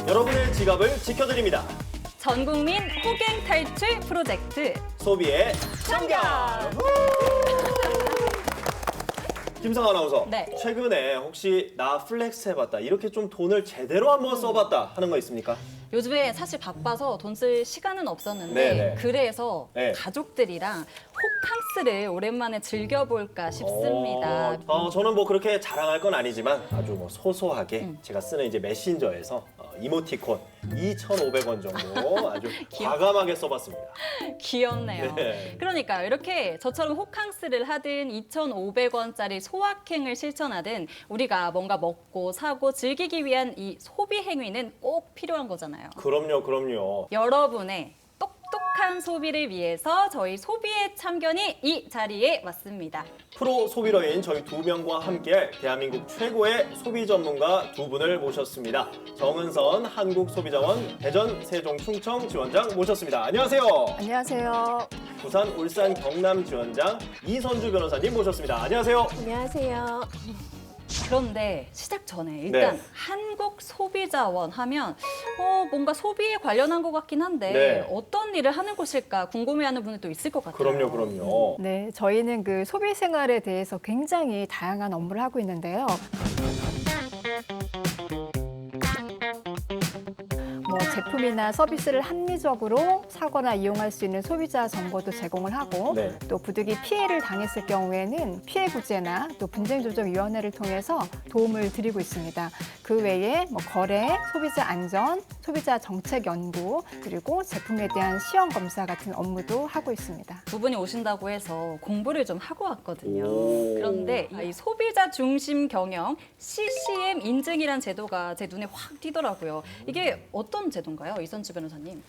여러분의 지갑을 지켜드립니다. 전국민 호갱 탈출 프로젝트 소비의 참견! 김성 아나운서, 네. 최근에 혹시 나 플렉스 해봤다, 이렇게 좀 돈을 제대로 한번 써봤다 하는 거 있습니까? 요즘에 사실 바빠서 돈 쓸 시간은 없었는데 네네. 그래서 네. 가족들이랑 호캉스를 오랜만에 즐겨볼까 싶습니다. 저는 뭐 그렇게 자랑할 건 아니지만 아주 뭐 소소하게 제가 쓰는 이제 메신저에서 이모티콘 2,500원 정도 아주 과감하게 써봤습니다. 귀엽네요. 네. 그러니까 이렇게 저처럼 호캉스를 하든 2,500원짜리 소확행을 실천하든 우리가 뭔가 먹고 사고 즐기기 위한 이 소비 행위는 꼭 필요한 거잖아요. 그럼요. 여러분의 똑똑한 소비를 위해서 저희 소비의 참견이 이 자리에 왔습니다. 프로 소비러인 저희 두 명과 함께할 대한민국 최고의 소비 전문가 두 분을 모셨습니다. 정은선 한국소비자원 대전, 세종, 충청 지원장 모셨습니다. 안녕하세요. 안녕하세요. 부산, 울산, 경남 지원장 이선주 변호사님 모셨습니다. 안녕하세요. 안녕하세요. 그런데 시작 전에 일단 네. 한국소비자원 하면 뭔가 소비에 관련한 것 같긴 한데 네. 어떤 일을 하는 곳일까 궁금해하는 분들도 있을 것 같아요. 그럼요. 네, 저희는 그 소비 생활에 대해서 굉장히 다양한 업무를 하고 있는데요. 뭐 제품이나 서비스를 합리적으로 사거나 이용할 수 있는 소비자 정보도 제공을 하고 네. 또 부득이 피해를 당했을 경우에는 피해 구제나 또 분쟁조정위원회를 통해서 도움을 드리고 있습니다. 그 외에 뭐 거래, 소비자 안전, 소비자 정책 연구 그리고 제품에 대한 시험 검사 같은 업무도 하고 있습니다. 두 분이 오신다고 해서 공부를 좀 하고 왔거든요. 오. 그런데 이 소비자 중심 경영 CCM 인증이란 제도가 제 눈에 확 띄더라고요. 이게 어떤 제도인가요, 이선주 변호사님?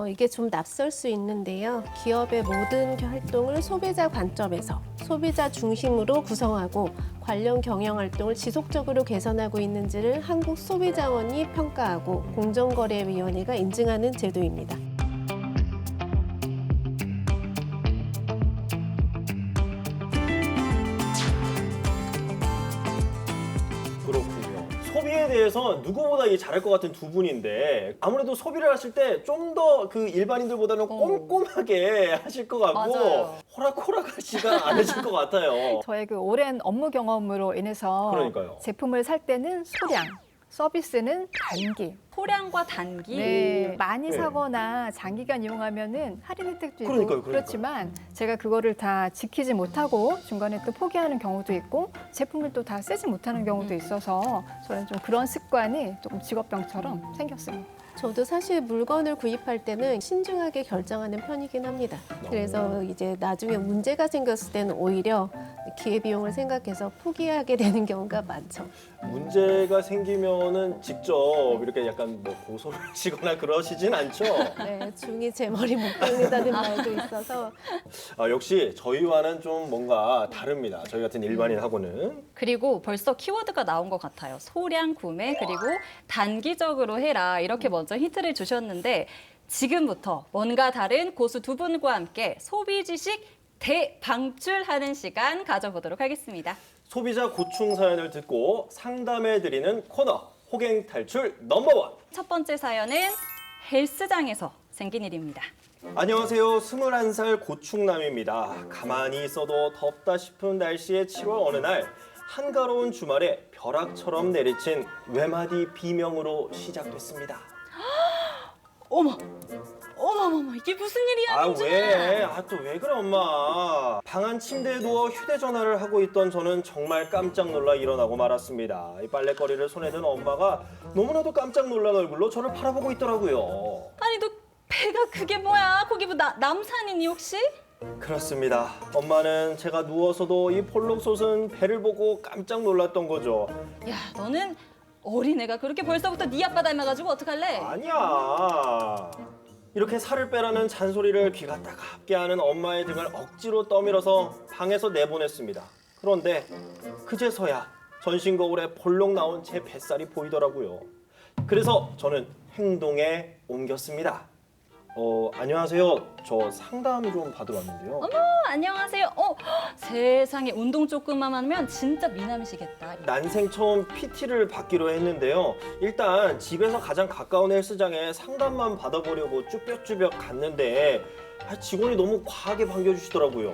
이게 좀 낯설 수 있는데요. 기업의 모든 활동을 소비자 관점에서 소비자 중심으로 구성하고 관련 경영 활동을 지속적으로 개선하고 있는지를 한국소비자원이 평가하고 공정거래위원회가 인증하는 제도입니다. 그렇군요. 소비에 대해서 누구보다 잘할 것 같은 두 분인데 아무래도 소비를 하실 때 좀 더 그 일반인들보다는 꼼꼼하게 하실 것 같고 맞아요. 호락호락하지가 않으실 것 같아요. 저의 그 오랜 업무 경험으로 인해서 그러니까요. 제품을 살 때는 소량, 서비스는 단기, 소량과 단기. 네, 많이 네. 사거나 장기간 이용하면은 할인 혜택도 있고 그러니까요. 그렇지만 제가 그거를 다 지키지 못하고 중간에 또 포기하는 경우도 있고 제품을 또 다 쓰지 못하는 경우도 있어서 저는 좀 그런 습관이 조금 직업병처럼 생겼습니다. 저도 사실 물건을 구입할 때는 신중하게 결정하는 편이긴 합니다. 그래서 이제 나중에 문제가 생겼을 때는 오히려 기회비용을 생각해서 포기하게 되는 경우가 많죠. 문제가 생기면은 직접 이렇게 약간 뭐 고소를 하시거나 그러시진 않죠? 네, 중이 제 머리 못 박는다는 말도 있어서 역시 저희와는 좀 뭔가 다릅니다. 저희 같은 일반인하고는. 그리고 벌써 키워드가 나온 것 같아요. 소량 구매 그리고 단기적으로 해라 이렇게 먼저 힌트를 주셨는데 지금부터 뭔가 다른 고수 두 분과 함께 소비 지식 대방출하는 시간 가져보도록 하겠습니다. 소비자 고충 사연을 듣고 상담해드리는 코너 호갱 탈출 넘버원. 첫 번째 사연은 헬스장에서 생긴 일입니다. 안녕하세요. 21살 고충남입니다. 가만히 있어도 덥다 싶은 날씨의 7월 어느 날 한가로운 주말에 벼락처럼 내리친 외마디 비명으로 시작됐습니다. 어머머머 이게 무슨 일이야? 아 민준아? 왜? 또 왜 그래 엄마? 방 안 침대에 누워 휴대전화를 하고 있던 저는 정말 깜짝 놀라 일어나고 말았습니다. 이 빨래거리를 손에 든 엄마가 너무나도 깜짝 놀란 얼굴로 저를 바라보고 있더라고요. 아니 너 배가 그게 뭐야? 거기 뭐 남산이니 혹시? 그렇습니다. 엄마는 제가 누워서도 이 볼록솟은 배를 보고 깜짝 놀랐던 거죠. 야 너는 어린애가 그렇게 벌써부터 네 아빠 닮아가지고 어떡할래? 아니야. 이렇게 살을 빼라는 잔소리를 귀가 따갑게 하는 엄마의 등을 억지로 떠밀어서 방에서 내보냈습니다. 그런데 그제서야 전신 거울에 볼록 나온 제 뱃살이 보이더라고요. 그래서 저는 행동에 옮겼습니다. 안녕하세요. 저 상담 좀 받으러 왔는데요. 안녕하세요. 세상에 운동 조금만 하면 진짜 미남이시겠다. 난생 처음 PT를 받기로 했는데요. 일단 집에서 가장 가까운 헬스장에 상담만 받아보려고 쭈뼛쭈뼛 갔는데 직원이 너무 과하게 반겨주시더라고요.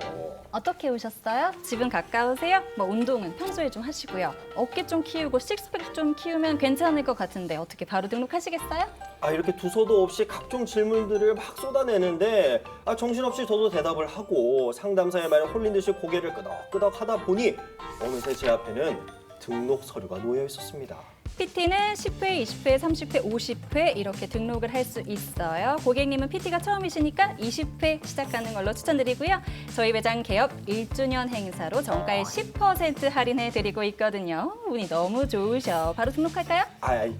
어떻게 오셨어요? 집은 가까우세요? 뭐 운동은 평소에 좀 하시고요. 어깨 좀 키우고 식스팩 좀 키우면 괜찮을 것 같은데 어떻게 바로 등록하시겠어요? 이렇게 두서도 없이 각종 질문들을 막 쏟아내는데 정신없이 저도 대답을 하고 상담사의 말에 홀린 듯이 고개를 끄덕끄덕 하다 보니 어느새 제 앞에는 등록 서류가 놓여 있었습니다. PT는 10회, 20회, 30회, 50회 이렇게 등록을 할 수 있어요. 고객님은 PT가 처음이시니까 20회 시작하는 걸로 추천드리고요. 저희 매장 개업 1주년 행사로 정가에 10% 할인해 드리고 있거든요. 운이 너무 좋으셔. 바로 등록할까요?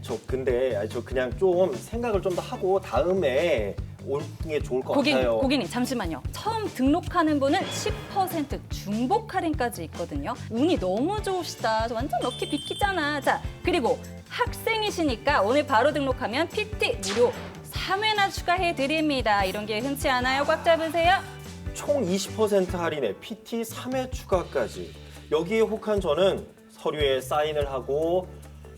저 그냥 좀 생각을 좀 더 하고 다음에 오는 게 좋을 것 같아요. 고객님 잠시만요. 처음 등록하는 분은 10% 중복 할인까지 있거든요. 운이 너무 좋으시다. 저 완전 럭키 비키잖아. 자, 그리고 학생이시니까 오늘 바로 등록하면 PT 무료 3회나 추가해 드립니다. 이런 게 흔치 않아요. 꽉 잡으세요. 총 20% 할인에 PT 3회 추가까지. 여기에 혹한 저는 서류에 사인을 하고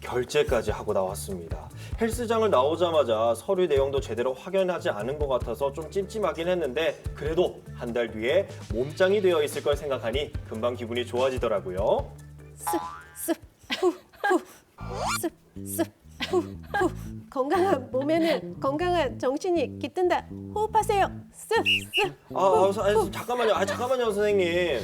결제까지 하고 나왔습니다. 헬스장을 나오자마자 서류 내용도 제대로 확인하지 않은 것 같아서 좀 찜찜하긴 했는데 그래도 한 달 뒤에 몸짱이 되어 있을 걸 생각하니 금방 기분이 좋아지더라고요. 후. 건강한 몸에는 건강한 정신이 깃든다. 호흡하세요. 잠깐만요, 선생님.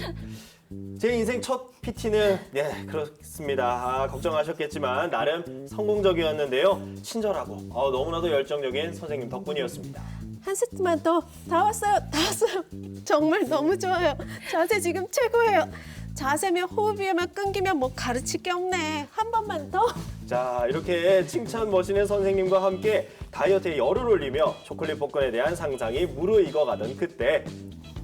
제 인생 첫 PT는 그렇습니다. 걱정하셨겠지만 나름 성공적이었는데요. 친절하고 너무나도 열정적인 선생님 덕분이었습니다. 한 세트만 더. 다 왔어요. 정말 너무 좋아요. 자세 지금 최고예요. 자세면 호흡이에만 끊기면 뭐 가르칠 게 없네. 한 번만 더. 자, 이렇게 칭찬 멋있는 선생님과 함께 다이어트에 열을 올리며 초콜릿 복권에 대한 상상이 무르익어가던 그때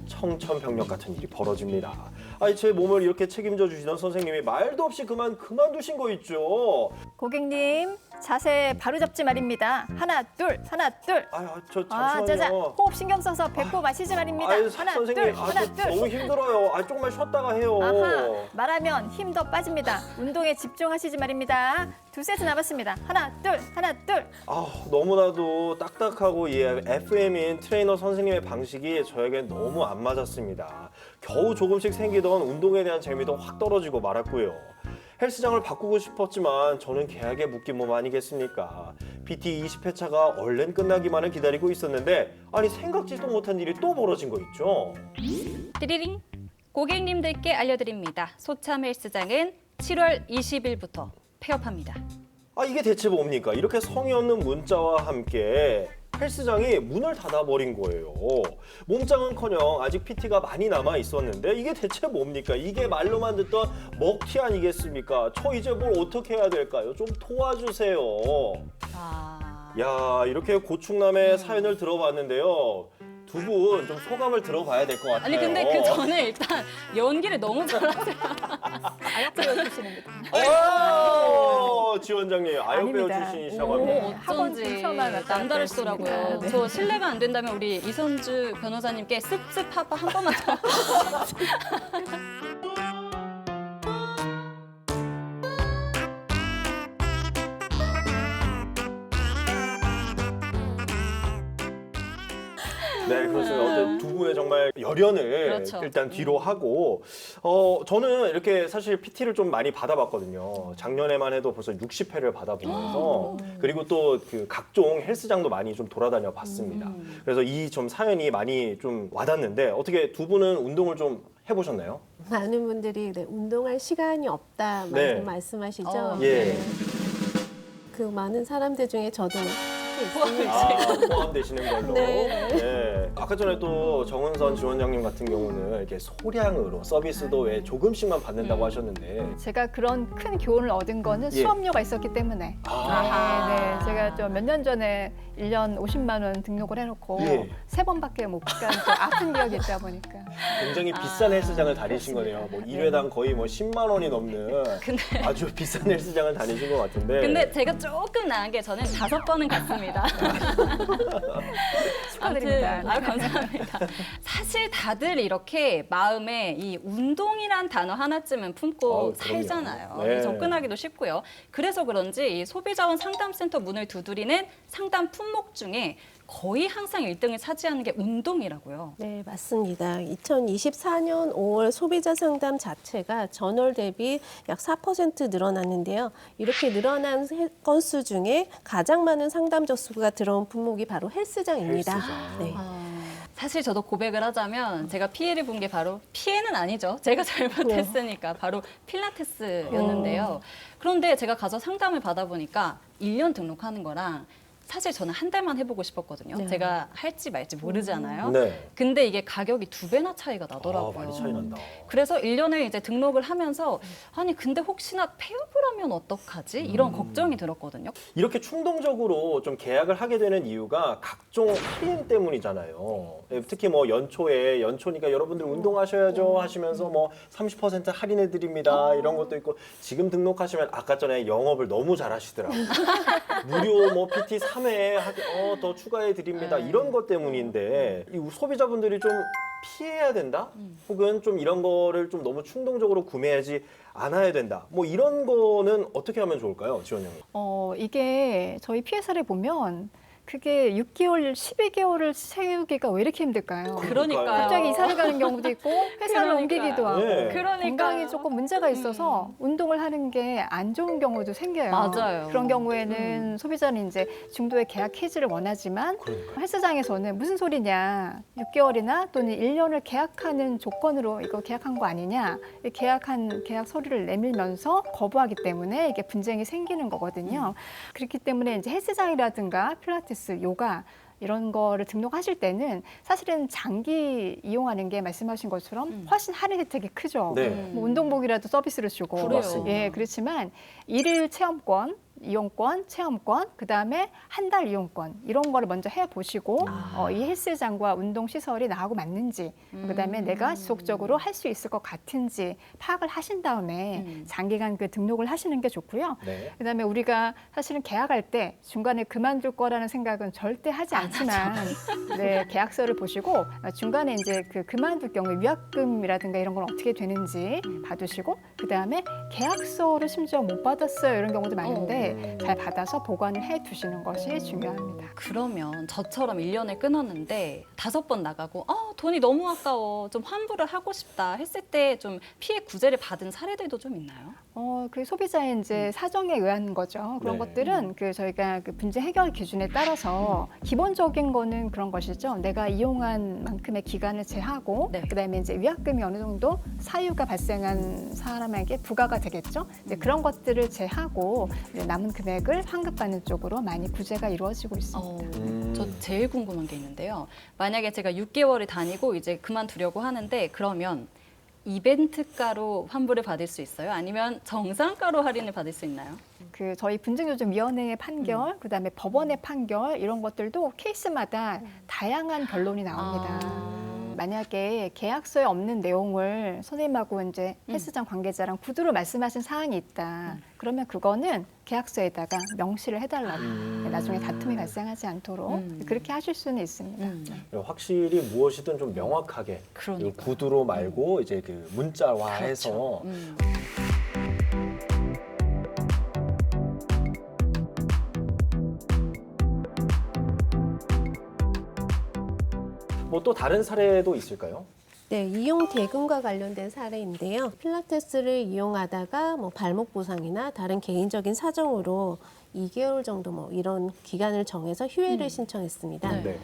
청천벽력 같은 일이 벌어집니다. 제 몸을 이렇게 책임져 주시던 선생님이 말도 없이 그만두신 거 있죠. 고객님 자세 바로 잡지 말입니다. 하나 둘. 잠시만요. 짜자. 호흡 신경 써서 배꼽 마시지 말입니다. 하나 선생님, 둘. 하나 둘. 너무 힘들어요. 조금만 쉬었다가 해요. 아하, 말하면 힘 더 빠집니다. 운동에 집중하시지 말입니다. 2세트 남았습니다. 하나 둘. 너무나도 딱딱하고 FM인 트레이너 선생님의 방식이 저에게 너무 안 맞았습니다. 겨우 조금씩 생기던 운동에 대한 재미도 확 떨어지고 말았고요. 헬스장을 바꾸고 싶었지만 저는 계약에 묶인 몸 아니겠습니까? PT 20회차가 얼른 끝나기만을 기다리고 있었는데 생각지도 못한 일이 또 벌어진 거 있죠. 띠리링. 고객님들께 알려드립니다. 소참 헬스장은 7월 20일부터 폐업합니다. 이게 대체 뭡니까? 이렇게 성의 없는 문자와 함께 헬스장이 문을 닫아버린 거예요. 몸짱은커녕 아직 PT가 많이 남아 있었는데 이게 대체 뭡니까? 이게 말로만 듣던 먹튀 아니겠습니까? 저 이제 뭘 어떻게 해야 될까요? 좀 도와주세요. 이렇게 고충남의 사연을 들어봤는데요. 두 분 좀 소감을 들어봐야 될 것 같아요. 아니 근데 그 전에 일단 연기를 너무 잘하세요. 아역배우 출신입니다. 지원장님 아역배우 아닙니다. 출신이시라고 합니다. 학원 어쩐지 근처만 왔다 남다르시더라고요. 갔다 왔습니다. 네. 저 실례가 안 된다면 우리 이선주 변호사님께 습습하파 한 번만 더. 네, 그렇습니다. 어쨌든 두 분의 정말 열연을 그렇죠. 일단 뒤로 하고 저는 이렇게 사실 PT를 좀 많이 받아봤거든요. 작년에만 해도 벌써 60회를 받아보면서 그리고 또 그 각종 헬스장도 많이 좀 돌아다녀 봤습니다. 그래서 이 좀 사연이 많이 좀 와닿는데 어떻게 두 분은 운동을 좀 해보셨나요? 많은 분들이 운동할 시간이 없다 네. 말씀하시죠. 예. 그 많은 사람들 중에 저도 있습니다. 포함되시는 걸로. 네. 아까 전에 또 정은선 지원장님 같은 경우는 이렇게 소량으로 서비스도 왜 조금씩만 받는다고 하셨는데. 제가 그런 큰 교훈을 얻은 거는 수업료가 있었기 때문에. 네. 제가 좀 몇 년 전에 1년 50만 원 등록을 해놓고 3번밖에 못 간 그 아픈 기억이 있다 보니까. 굉장히 비싼 헬스장을 다니신 거네요. 뭐 1회당 거의 뭐 10만 원이 넘는 근데 아주 비싼 헬스장을 다니신 것 같은데. 근데 제가 조금 나은 게 저는 5번은 갔습니다. 축하드립니다. 축하드립니다. 아무튼, 아유, 감사합니다. 사실 다들 이렇게 마음에 이 운동이란 단어 하나쯤은 품고 그럼요. 살잖아요. 네. 접근하기도 쉽고요. 그래서 그런지 이 소비자원 상담센터 문을 두드리는 상담 품목 중에 거의 항상 1등을 차지하는 게 운동이라고요. 네, 맞습니다. 2024년 5월 소비자 상담 자체가 전월 대비 약 4% 늘어났는데요. 이렇게 늘어난 건수 중에 가장 많은 상담 접수가 들어온 품목이 바로 헬스장입니다. 헬스장. 네. 사실 저도 고백을 하자면 제가 피해를 본 게 바로 피해는 아니죠. 제가 잘못했으니까 바로 필라테스였는데요. 그런데 제가 가서 상담을 받아보니까 1년 등록하는 거랑 사실 저는 한 달만 해보고 싶었거든요. 네. 제가 할지 말지 모르잖아요. 네. 근데 이게 가격이 2배나 차이가 아, 나더라고요. 많이 차이 난다. 그래서 1년을 이제 등록을 하면서 아니 근데 혹시나 폐업을 하면 어떡하지? 이런 걱정이 들었거든요. 이렇게 충동적으로 좀 계약을 하게 되는 이유가 각종 할인 때문이잖아요. 예, 특히 뭐 연초니까 여러분들 운동하셔야죠 하시면서 뭐 30% 할인해 드립니다 이런 것도 있고 지금 등록하시면 아까 전에 영업을 너무 잘하시더라고요. 무료 뭐 PT 3회 더 추가해 드립니다 이런 것 때문인데 이 소비자분들이 좀 피해야 된다? 혹은 좀 이런 거를 좀 너무 충동적으로 구매하지 않아야 된다. 뭐 이런 거는 어떻게 하면 좋을까요, 지원 형님? 이게 저희 피해 사례 보면 그게 6개월, 12개월을 채우기가 왜 이렇게 힘들까요? 그러니까요. 갑자기 이사를 가는 경우도 있고 회사를 그러니까요. 옮기기도 하고 네. 그러니까요. 건강에 조금 문제가 있어서 운동을 하는 게 안 좋은 경우도 생겨요. 맞아요. 그런 경우에는 소비자는 이제 중도의 계약 해지를 원하지만 그러니까. 헬스장에서는 무슨 소리냐 6개월이나 또는 1년을 계약하는 조건으로 이거 계약한 거 아니냐 이 계약 서류를 내밀면서 거부하기 때문에 이게 분쟁이 생기는 거거든요. 그렇기 때문에 이제 헬스장이라든가 필라테스, 요가 이런 거를 등록하실 때는 사실은 장기 이용하는 게 말씀하신 것처럼 훨씬 할인 혜택이 크죠. 네. 뭐 운동복이라도 서비스로 주고. 그래요. 맞습니다. 예, 그렇지만 일일 체험권, 이용권, 체험권, 그다음에 한 달 이용권 이런 거를 먼저 해보시고 이 헬스장과 운동 시설이 나하고 맞는지 그다음에 내가 지속적으로 할 수 있을 것 같은지 파악을 하신 다음에 장기간 그 등록을 하시는 게 좋고요. 네. 그다음에 우리가 사실은 계약할 때 중간에 그만둘 거라는 생각은 절대 하지 않지만 네, 계약서를 보시고 중간에 이제 그 그만둘 경우에 위약금이라든가 이런 건 어떻게 되는지 봐두시고 그다음에 계약서를 심지어 못 받았어요 이런 경우도 많은데 잘 받아서 보관을 해 두시는 것이 중요합니다. 그러면 저처럼 1년을 끊었는데 5번 나가고 돈이 너무 아까워 좀 환불을 하고 싶다 했을 때 좀 피해 구제를 받은 사례들도 좀 있나요? 그 소비자의 이제 사정에 의한 거죠. 그런 네. 것들은 그 저희가 그 문제 해결 기준에 따라서 기본적인 거는 그런 것이죠. 내가 이용한 만큼의 기간을 제하고 네. 그다음에 이제 위약금이 어느 정도 사유가 발생한 사람에게 부과가 되겠죠. 이제 그런 것들을 제하고 이제 남은 금액을 환급받는 쪽으로 많이 구제가 이루어지고 있습니다. 저 제일 궁금한 게 있는데요. 만약에 제가 6개월을 다니고 이제 그만두려고 하는데 그러면 이벤트가로 환불을 받을 수 있어요? 아니면 정상가로 할인을 받을 수 있나요? 그 저희 분쟁조정위원회의 판결, 그다음에 법원의 판결 이런 것들도 케이스마다 다양한 변론이 나옵니다. 만약에 계약서에 없는 내용을 선생님하고 이제 헬스장 관계자랑 구두로 말씀하신 사항이 있다. 그러면 그거는 계약서에다가 명시를 해달라고 나중에 다툼이 발생하지 않도록 그렇게 하실 수는 있습니다. 확실히 무엇이든 좀 명확하게 그러니까요. 구두로 말고 이제 그 문자화해서 뭐 또 다른 사례도 있을까요? 네, 이용 대금과 관련된 사례인데요. 필라테스를 이용하다가 뭐 발목 부상이나 다른 개인적인 사정으로 2개월 정도 뭐 이런 기간을 정해서 휴회를 신청했습니다. 네.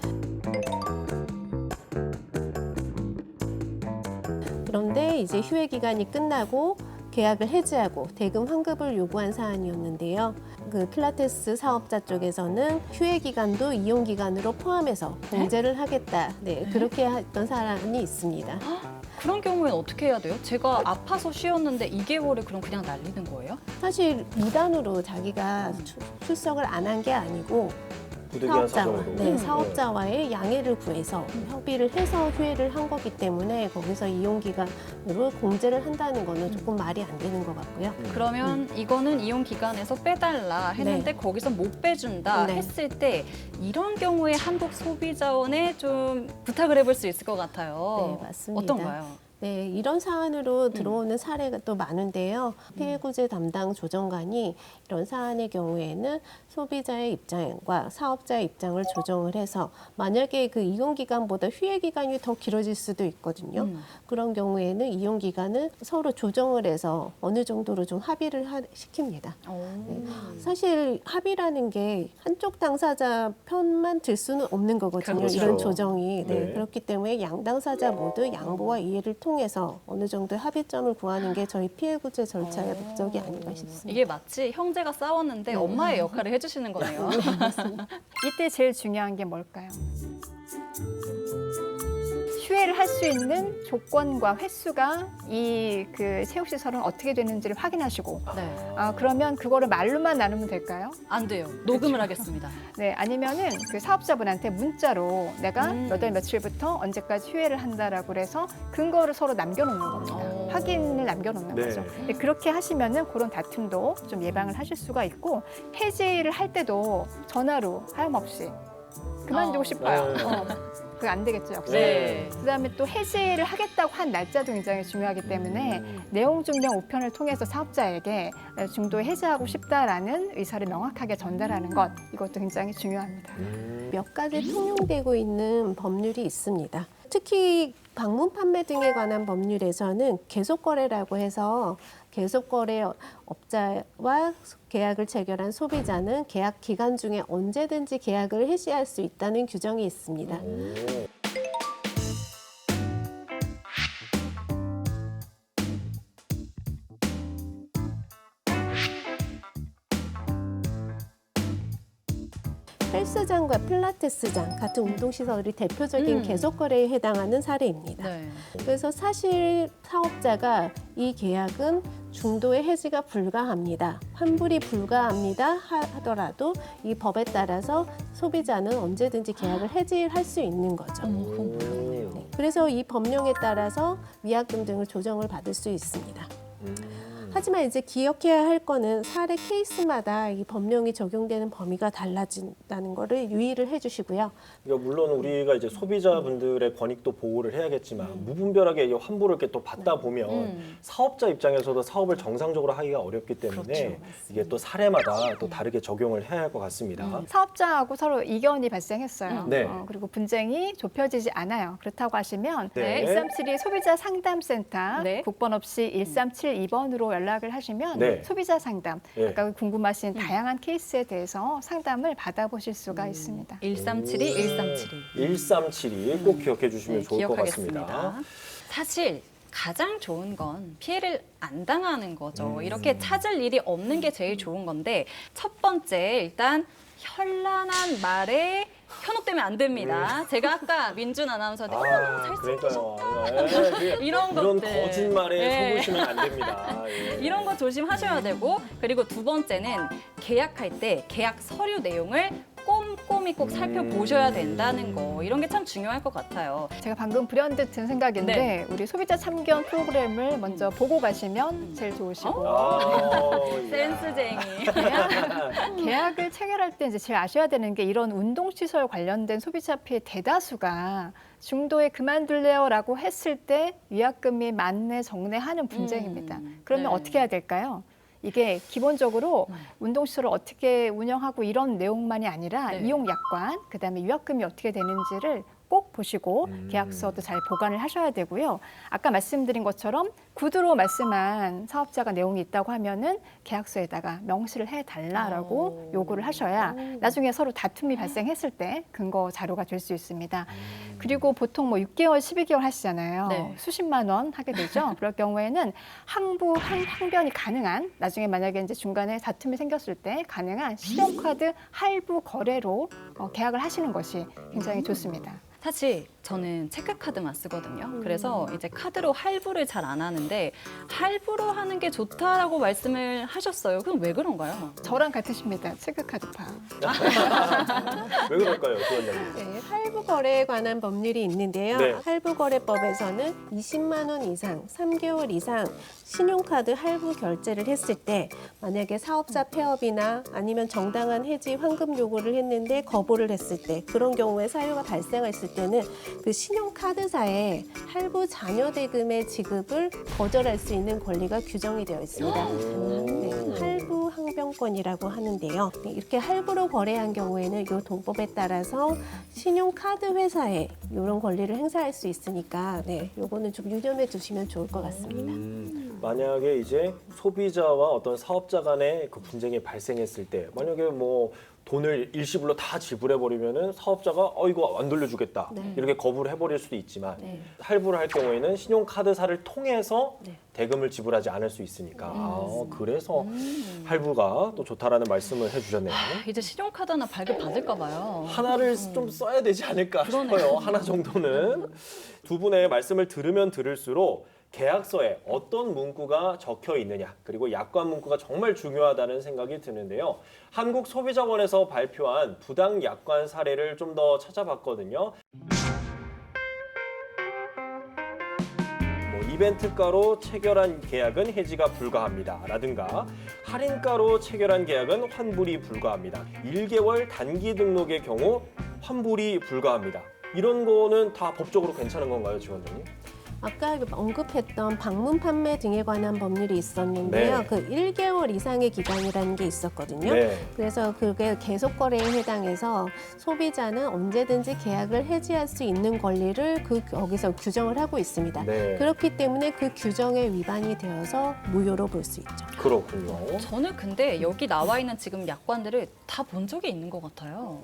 그런데 이제 휴회 기간이 끝나고 계약을 해지하고 대금 환급을 요구한 사안이었는데요. 그 필라테스 사업자 쪽에서는 휴회 기간도 이용 기간으로 포함해서 공제를 하겠다. 네, 그렇게 했던 사안이 있습니다. 그런 경우에는 어떻게 해야 돼요? 제가 아파서 쉬었는데 2개월을 그럼 그냥 날리는 거예요? 사실 무단으로 자기가 출석을 안 한 게 아니고 부득이한 사정으로. 네, 사업자와의 양해를 구해서 협의를 해서 휴회를 한 거기 때문에 거기서 이용기간으로 공제를 한다는 거는 조금 말이 안 되는 것 같고요. 그러면 이거는 이용 기간에서 빼달라 했는데 거기서 못 빼준다 네. 했을 때 이런 경우에 한국소비자원에 좀 부탁을 해볼 수 있을 것 같아요. 네, 맞습니다. 어떤가요? 네, 이런 사안으로 들어오는 사례가 또 많은데요. 피해구제 담당 조정관이 이런 사안의 경우에는 소비자의 입장과 사업자의 입장을 조정을 해서 만약에 그 이용기간보다 휴회기간이 더 길어질 수도 있거든요. 그런 경우에는 이용기간을 서로 조정을 해서 어느 정도로 좀 합의를 시킵니다. 네. 사실 합의라는 게 한쪽 당사자 편만 들 수는 없는 거거든요. 그렇죠. 이런 조정이. 네. 네. 그렇기 때문에 양 당사자 모두 양보와 이해를 통해서 어느 정도 합의점을 구하는 게 저희 피해구제 절차의 목적이 아닌가 싶습니다. 이게 마치 형제가 싸웠는데 엄마의 역할을 해주시는 거네요. 이때 제일 중요한 게 뭘까요? 휴회를 할 수 있는 조건과 횟수가 이 그 체육시설은 어떻게 되는지를 확인하시고 네. 그러면 그거를 말로만 나누면 될까요? 안 돼요. 녹음을 하겠습니다. 네, 아니면은 그 사업자분한테 문자로 내가 음. 몇 월 며칠부터 언제까지 휴회를 한다라고 그래서 근거를 서로 남겨놓는 겁니다. 확인을 남겨놓는 네. 거죠. 근데 그렇게 하시면은 그런 다툼도 좀 예방을 하실 수가 있고 해지를 할 때도 전화로 하염없이 그만두고 싶어요. 네. 그거 안 되겠죠, 역시. 네. 그다음에 또 해지를 하겠다고 한 날짜도 굉장히 중요하기 때문에 내용 증명 우편을 통해서 사업자에게 중도에 해지하고 싶다라는 의사를 명확하게 전달하는 것 이것도 굉장히 중요합니다. 몇 가지 통용되고 있는 법률이 있습니다. 특히 방문 판매 등에 관한 법률에서는 계속거래라고 해서 계속거래 업자와 계약을 체결한 소비자는 계약 기간 중에 언제든지 계약을 해지할 수 있다는 규정이 있습니다. 헬스장과 필라테스장 같은 운동시설이 대표적인 계속거래에 해당하는 사례입니다. 네. 그래서 사실 사업자가 이 계약은 중도의 해지가 불가합니다. 환불이 불가합니다 하더라도 이 법에 따라서 소비자는 언제든지 계약을 해지할 수 있는 거죠. 네. 그래서 이 법령에 따라서 위약금 등을 조정을 받을 수 있습니다. 하지만 이제 기억해야 할 거는 사례 케이스마다 이 법령이 적용되는 범위가 달라진다는 거를 유의를 해주시고요. 그러니까 물론 우리가 이제 소비자분들의 권익도 보호를 해야겠지만 무분별하게 이 환불을 이렇게 또 받다 보면 사업자 입장에서도 사업을 정상적으로 하기가 어렵기 때문에 이게 또 사례마다 또 다르게 적용을 해야 할 것 같습니다. 사업자하고 서로 이견이 발생했어요. 네. 그리고 분쟁이 좁혀지지 않아요. 그렇다고 하시면 네. 1372 소비자 상담센터 네. 국번 없이 1372번으로 연락을 하시면 네. 소비자 상담, 네. 아까 궁금하신 다양한 케이스에 대해서 상담을 받아보실 수가 있습니다. 1372, 1372. 1372 꼭 기억해 주시면 네, 좋을 것 기억하겠습니다. 같습니다. 사실 가장 좋은 건 피해를 안 당하는 거죠. 이렇게 찾을 일이 없는 게 제일 좋은 건데 첫 번째 일단 현란한 말에 현혹되면 안 됩니다. 제가 아까 민준 아나운서한테 잘 그러니까요. 이런 이런 것들. 거짓말에 네. 속으시면 안 됩니다. 예. 이런 거 조심하셔야 되고 그리고 두 번째는 계약할 때 계약 서류 내용을 꼼꼼히 꼭 살펴보셔야 된다는 거 이런 게 참 중요할 것 같아요. 제가 방금 불현듯 든 생각인데 네. 우리 소비자 참견 프로그램을 먼저 보고 가시면 제일 좋으시고 센스쟁이. 계약을 체결할 때 이제 제일 아셔야 되는 게 이런 운동시설 관련된 소비자 피해 대다수가 중도에 그만둘래요라고 했을 때 위약금이 만내 정내하는 분쟁입니다. 그러면 네. 어떻게 해야 될까요? 이게 기본적으로 운동시설을 어떻게 운영하고 이런 내용만이 아니라 네. 이용 약관, 그다음에 위약금이 어떻게 되는지를 꼭 보시고 계약서도 잘 보관을 하셔야 되고요. 아까 말씀드린 것처럼 구두로 말씀한 사업자가 내용이 있다고 하면은 계약서에다가 명시를 해달라라고 요구를 하셔야 나중에 서로 다툼이 발생했을 때 근거 자료가 될 수 있습니다. 그리고 보통 뭐 6개월, 12개월 하시잖아요. 네. 수십만 원 하게 되죠. 그럴 경우에는 항변이 가능한 나중에 만약에 이제 중간에 다툼이 생겼을 때 가능한 신용카드 할부 거래로 계약을 하시는 것이 굉장히 좋습니다. 사실 저는 체크카드만 쓰거든요. 그래서 이제 카드로 할부를 잘 안 하는데 할부로 하는 게 좋다라고 말씀을 하셨어요. 그럼 왜 그런가요? 저랑 같으십니다. 체크카드파. 왜 그럴까요, 지원장님? 네, 할부 거래에 관한 법률이 있는데요. 네. 할부 거래법에서는 20만 원 이상 3개월 이상 신용카드 할부 결제를 했을 때 만약에 사업자 폐업이나 아니면 정당한 해지 환급 요구를 했는데 거부를 했을 때 그런 경우에 사유가 발생했을 때는 그 신용카드사에 할부 잔여 대금의 지급을 거절할 수 있는 권리가 규정이 되어 있습니다. 네, 할부 항변권이라고 하는데요. 이렇게 할부로 거래한 경우에는 이 동법에 따라서 신용카드 회사에 이런 권리를 행사할 수 있으니까 네, 요거는 좀 유념해 두시면 좋을 것 같습니다. 만약에 이제 소비자와 어떤 사업자 간의 그 분쟁이 발생했을 때 만약에 뭐 돈을 일시불로 다 지불해 버리면은 사업자가 이거 안 돌려주겠다 네. 이렇게 거부를 해버릴 수도 있지만 네. 할부를 할 경우에는 신용카드사를 통해서 네. 대금을 지불하지 않을 수 있으니까 그래서 할부가 또 좋다라는 말씀을 해주셨네요. 이제 신용카드 하나 발급 받을까 봐요. 하나를 좀 써야 되지 않을까 싶어요. 하나 정도는. 두 분의 말씀을 들으면 들을수록 계약서에 어떤 문구가 적혀 있느냐 그리고 약관 문구가 정말 중요하다는 생각이 드는데요. 한국소비자원에서 발표한 부당 약관 사례를 좀 더 찾아봤거든요. 이벤트가로 체결한 계약은 해지가 불가합니다. 라든가 할인가로 체결한 계약은 환불이 불가합니다. 1개월 단기 등록의 경우 환불이 불가합니다. 이런 거는 다 법적으로 괜찮은 건가요, 지원장님? 아까 언급했던 방문 판매 등에 관한 법률이 있었는데요. 네. 그 1개월 이상의 기간이라는 게 있었거든요. 네. 그래서 그게 계속 거래에 해당해서 소비자는 언제든지 계약을 해지할 수 있는 권리를 거기서 규정을 하고 있습니다. 네. 그렇기 때문에 그 규정에 위반이 되어서 무효로 볼 수 있죠. 그렇군요. 저는 근데 여기 나와 있는 지금 약관들을 다 본 적이 있는 것 같아요.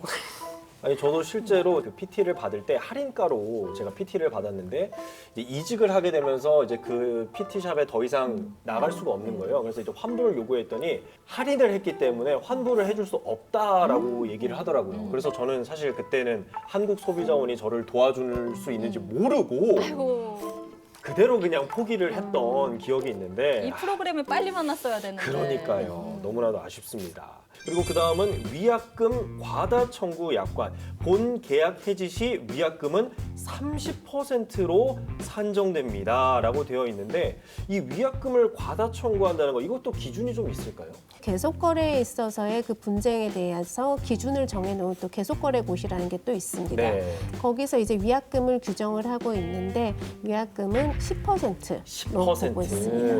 아니 저도 실제로 그 PT를 받을 때 할인가로 제가 PT를 받았는데 이제 이직을 하게 되면서 이제 그 PT 샵에 더 이상 나갈 수가 없는 거예요. 그래서 이제 환불을 요구했더니 할인을 했기 때문에 환불을 해줄 수 없다라고 얘기를 하더라고요. 그래서 저는 사실 그때는 한국소비자원이 저를 도와줄 수 있는지 모르고 아이고, 그대로 그냥 포기를 했던 기억이 있는데 이 프로그램을 빨리 만났어야 되는데. 그러니까요. 너무나도 아쉽습니다. 그리고 그 다음은 위약금 과다 청구 약관. 본 계약 해지 시 위약금은 30%로 산정됩니다. 라고 되어 있는데 이 위약금을 과다 청구한다는 거 이것도 기준이 좀 있을까요? 계속 거래에 있어서의 그 분쟁에 대해서 기준을 정해놓은 또 계속 거래고시라는 게 또 있습니다. 네. 거기서 이제 위약금을 규정을 하고 있는데 위약금은 10%로 보고 있습니다.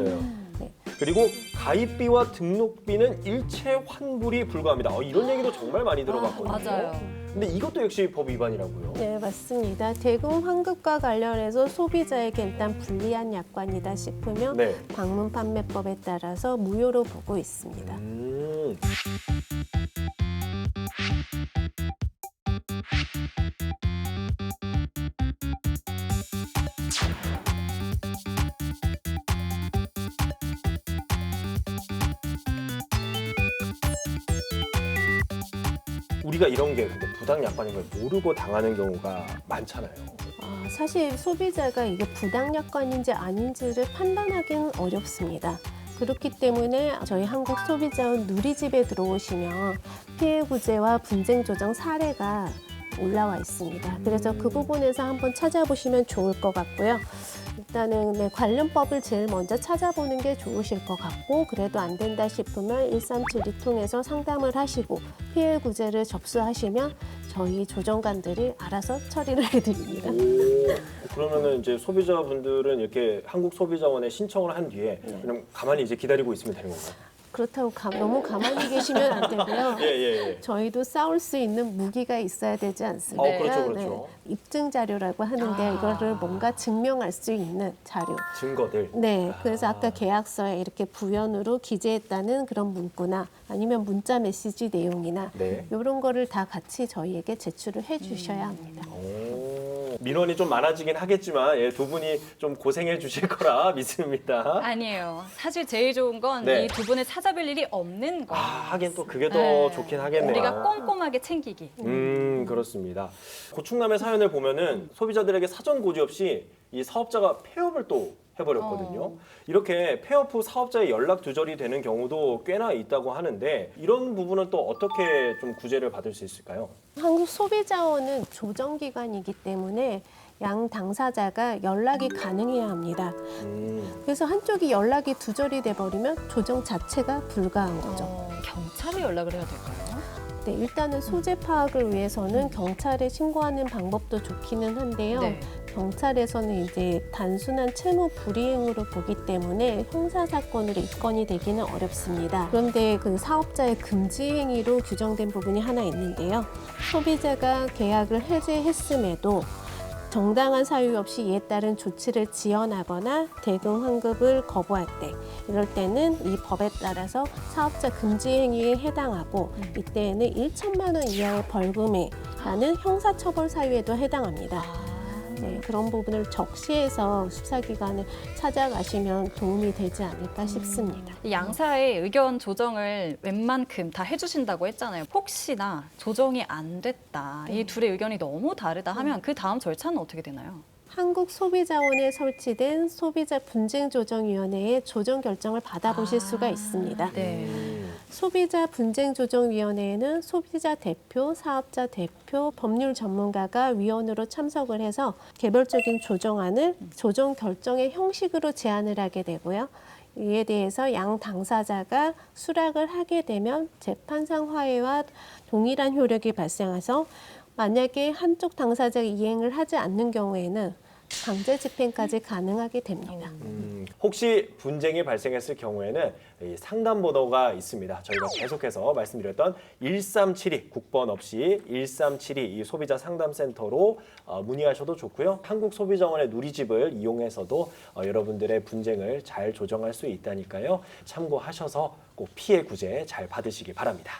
네. 그리고 가입비와 등록비는 일체 환불이 불가합니다. 이런 얘기도 정말 많이 들어봤거든요. 맞아요. 근데 이것도 역시 법 위반이라고요. 네, 맞습니다. 대금 환급과 관련해서 소비자에게 일단 불리한 약관이다 싶으면 네. 방문 판매법에 따라서 무효로 보고 있습니다. 우리가 이런 게 근데 부당 약관인 걸 모르고 당하는 경우가 많잖아요. 사실 소비자가 이게 부당 약관인지 아닌지를 판단하기는 어렵습니다. 그렇기 때문에 저희 한국소비자원 누리집에 들어오시면 피해 구제와 분쟁 조정 사례가 올라와 있습니다. 그래서 그 부분에서 한번 찾아보시면 좋을 것 같고요. 일단은 관련법을 제일 먼저 찾아보는 게 좋으실 것 같고 그래도 안 된다 싶으면 137이 통해서 상담을 하시고 피해 구제를 접수하시면 저희 조정관들이 알아서 처리를 해드립니다. 그러면은 이제 소비자분들은 이렇게 한국소비자원에 신청을 한 뒤에 그냥 가만히 이제 기다리고 있으면 되는 건가요? 그렇다고 너무 가만히 계시면 안 되고요. 예. 저희도 싸울 수 있는 무기가 있어야 되지 않습니까? 그렇죠. 입증 자료라고 하는데 이거를 뭔가 증명할 수 있는 자료. 증거들. 네, 그래서 아까 계약서에 이렇게 부연으로 기재했다는 그런 문구나 아니면 문자 메시지 내용이나 네. 이런 거를 다 같이 저희에게 제출을 해주셔야 합니다. 오. 민원이 좀 많아지긴 하겠지만 예, 두 분이 좀 고생해 주실 거라 믿습니다. 아니에요. 사실 제일 좋은 건 이 네. 두 분을 찾아뵐 일이 없는 거. 하긴 또 그게 더 네. 좋긴 하겠네요. 우리가 꼼꼼하게 챙기기. 그렇습니다. 고충남의 사연을 보면은 소비자들에게 사전 고지 없이 이 사업자가 폐업을 또 해버렸거든요. 이렇게 폐업 후 사업자의 연락 두절이 되는 경우도 꽤나 있다고 하는데 이런 부분은 또 어떻게 좀 구제를 받을 수 있을까요? 한국소비자원은 조정기관이기 때문에 양 당사자가 연락이 가능해야 합니다. 그래서 한쪽이 연락이 두절이 돼버리면 조정 자체가 불가한 거죠. 경찰에 연락을 해야 될까요? 네, 일단은 소재 파악을 위해서는 경찰에 신고하는 방법도 좋기는 한데요. 네. 경찰에서는 이제 단순한 채무 불이행으로 보기 때문에 형사 사건으로 입건이 되기는 어렵습니다. 그런데 그 사업자의 금지 행위로 규정된 부분이 하나 있는데요. 소비자가 계약을 해지했음에도 정당한 사유 없이 이에 따른 조치를 지연하거나 대금 환급을 거부할 때 이럴 때는 이 법에 따라서 사업자 금지 행위에 해당하고 이때에는 1천만 원 이하의 벌금에 라는 형사처벌 사유에도 해당합니다. 네, 그런 부분을 적시해서 수사기관을 찾아가시면 도움이 되지 않을까 싶습니다. 이 양사의 의견 조정을 웬만큼 다 해주신다고 했잖아요. 혹시나 조정이 안 됐다, 이 둘의 의견이 너무 다르다 하면 그 다음 절차는 어떻게 되나요? 한국소비자원에 설치된 소비자분쟁조정위원회의 조정 결정을 받아보실 수가 있습니다. 네. 소비자분쟁조정위원회에는 소비자 대표, 사업자 대표, 법률 전문가가 위원으로 참석을 해서 개별적인 조정안을 조정 결정의 형식으로 제안을 하게 되고요. 이에 대해서 양 당사자가 수락을 하게 되면 재판상 화해와 동일한 효력이 발생해서 만약에 한쪽 당사자가 이행을 하지 않는 경우에는 강제 집행까지 가능하게 됩니다. 혹시 분쟁이 발생했을 경우에는 이 상담 번호가 있습니다. 저희가 계속해서 말씀드렸던 1372 국번 없이 1372 이 소비자 상담센터로 문의하셔도 좋고요. 한국소비자원의 누리집을 이용해서도 여러분들의 분쟁을 잘 조정할 수 있다니까요. 참고하셔서 꼭 피해 구제 잘 받으시기 바랍니다.